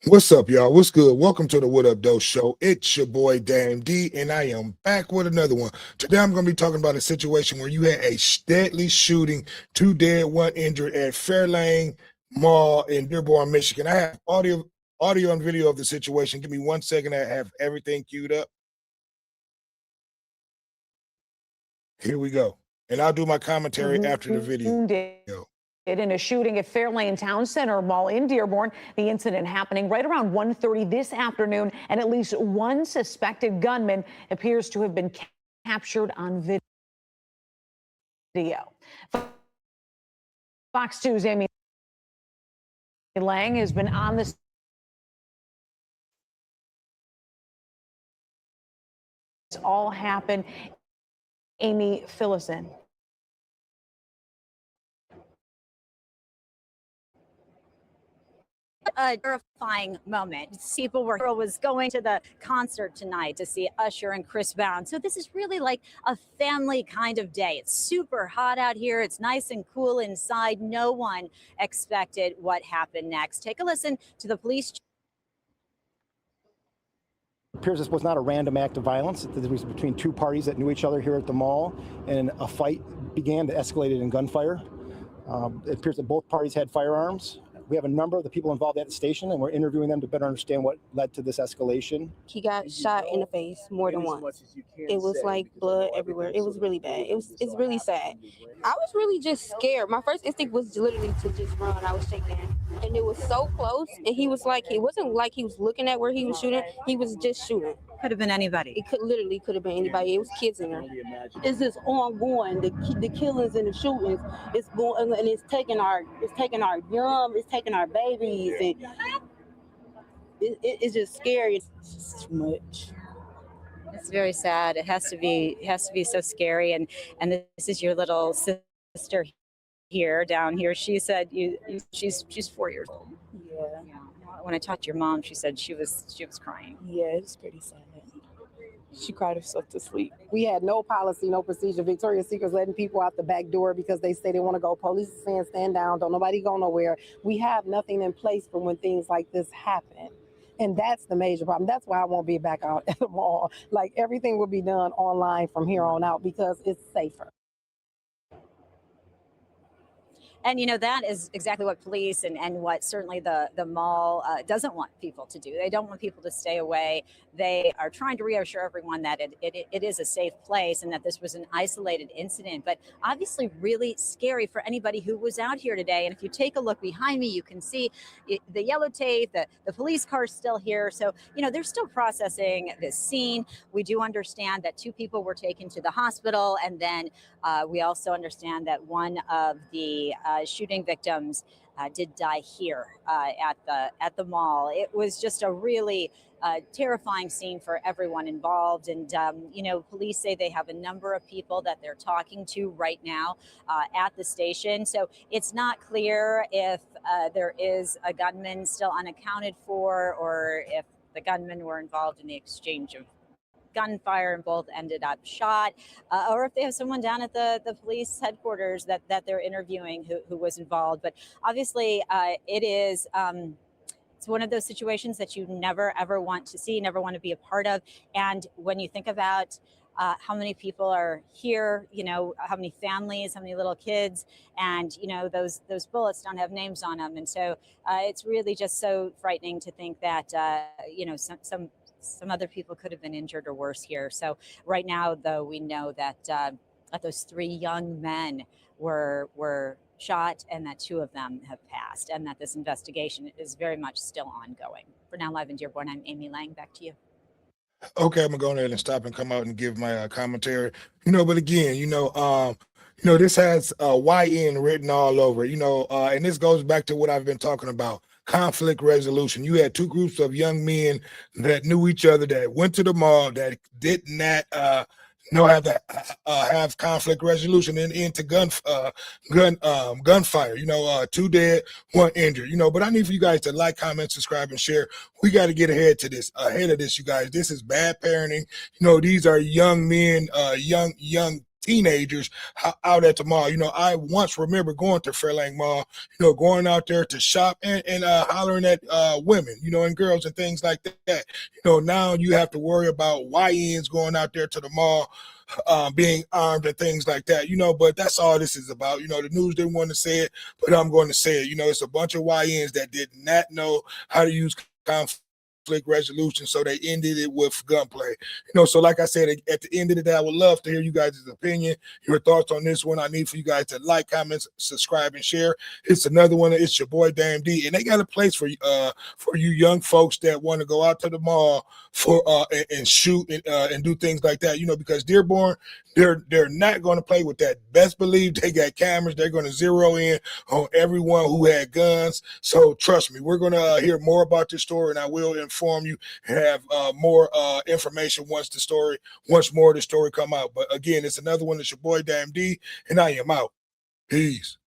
What's up, y'all? What's good? Welcome to the What Up Doe Show. It's your boy Dame D, and I am back with another one. Today, I'm going to be talking about a situation where you had a deadly shooting, 2 dead, 1 injured at Fairlane Mall in Dearborn, Michigan. I have audio and video of the situation. Give me 1 second. I have everything queued up. Here we go, and I'll do my commentary after the video. In a shooting at Fairlane Town Center Mall in Dearborn. The incident happening right around 1:30 this afternoon, and at least one suspected gunman appears to have been captured on video. Fox 2's Amy Lang has been on this. All happened. Amy, fill us in. A terrifying moment. People was going to the concert tonight to see Usher and Chris Brown. So this is really like a family kind of day. It's super hot out here. It's nice and cool inside. No one expected what happened next. Take a listen to the police. It appears this was not a random act of violence. It was between two parties that knew each other here at the mall, and a fight began that escalated in gunfire. It appears that both parties had firearms. We have a number of the people involved at the station, and we're interviewing them to better understand what led to this escalation. He got shot in the face more than once. It was like blood everywhere. It was really bad. It's really sad. I was really just scared. My first instinct was literally to just run. I was shaking. And it was so close. And he was like, it wasn't like he was looking at where he was shooting. He was just shooting. Could have been anybody. It could have been anybody. It was kids in there. It's just ongoing. The killings and the shootings. It's going, and it's taking our young, it's taking our babies, and it's just scary. It's just too much. It's very sad. It has to be so scary. And this is your little sister here down here. She said she's 4 years old. Yeah. When I talked to your mom, she said she was crying. Yeah, it's pretty sad. She cried herself to sleep. We had no policy, no procedure. Victoria's Secret's letting people out the back door because they say they want to go. Police is saying stand down, don't nobody go nowhere. We have nothing in place for when things like this happen. And that's the major problem. That's why I won't be back out at the mall. Like, everything will be done online from here on out because it's safer. And, that is exactly what police and what certainly the mall doesn't want people to do. They don't want people to stay away. They are trying to reassure everyone that it is a safe place and that this was an isolated incident, but obviously really scary for anybody who was out here today. And if you take a look behind me, you can see the yellow tape, the police car's still here. So, they're still processing this scene. We do understand that 2 people were taken to the hospital. And then we also understand that one of the shooting victims did die here at the mall. It was just a really terrifying scene for everyone involved. And, police say they have a number of people that they're talking to right now at the station. So it's not clear if there is a gunman still unaccounted for, or if the gunmen were involved in the exchange of gunfire and both ended up shot, or if they have someone down at the police headquarters that they're interviewing who was involved. But obviously it is it's one of those situations that you never ever want to see, never want to be a part of. And when you think about how many people are here, how many families, how many little kids, and those bullets don't have names on them. And so it's really just so frightening to think that some other people could have been injured or worse here. So right now, though, we know that those 3 young men were shot and that 2 of them have passed, and that this investigation is very much still ongoing. For now, live in Dearborn, I'm Amy Lang. Back to you. Okay, I'm gonna go ahead and stop and come out and give my commentary. But again, this has YN written all over. And this goes back to what I've been talking about. Conflict resolution. You had 2 groups of young men that knew each other, that went to the mall, that did not have conflict resolution and into gunfire. 2 dead, 1 injured. But I need for you guys to like, comment, subscribe, and share. We got to get ahead of this, you guys. This is bad parenting. These are young men, young teenagers out at the mall. You know, I once remember going to Fairlane Mall, you know, going out there to shop and hollering at women, you know, and girls and things like that. You know, now you have to worry about YNs going out there to the mall, being armed and things like that, you know, but that's all this is about. You know, the news didn't want to say it, but I'm going to say it. You know, it's a bunch of YNs that did not know how to use conflict resolution, so they ended it with gunplay. You know, so like I said, at the end of the day, I would love to hear you guys' opinion, your thoughts on this one. I need for you guys to like, comment, subscribe, and share. It's another one. It's your boy Damn D, and they got a place for you young folks that want to go out to the mall for and shoot and do things like that. You know, because Dearborn, they're not going to play with that. Best believe they got cameras. They're going to zero in on everyone who had guns. So trust me, we're going to hear more about this story, and I will inform you and have more information once more of the story come out. But again, it's another one. It's your boy Damn D, and I am out. Peace.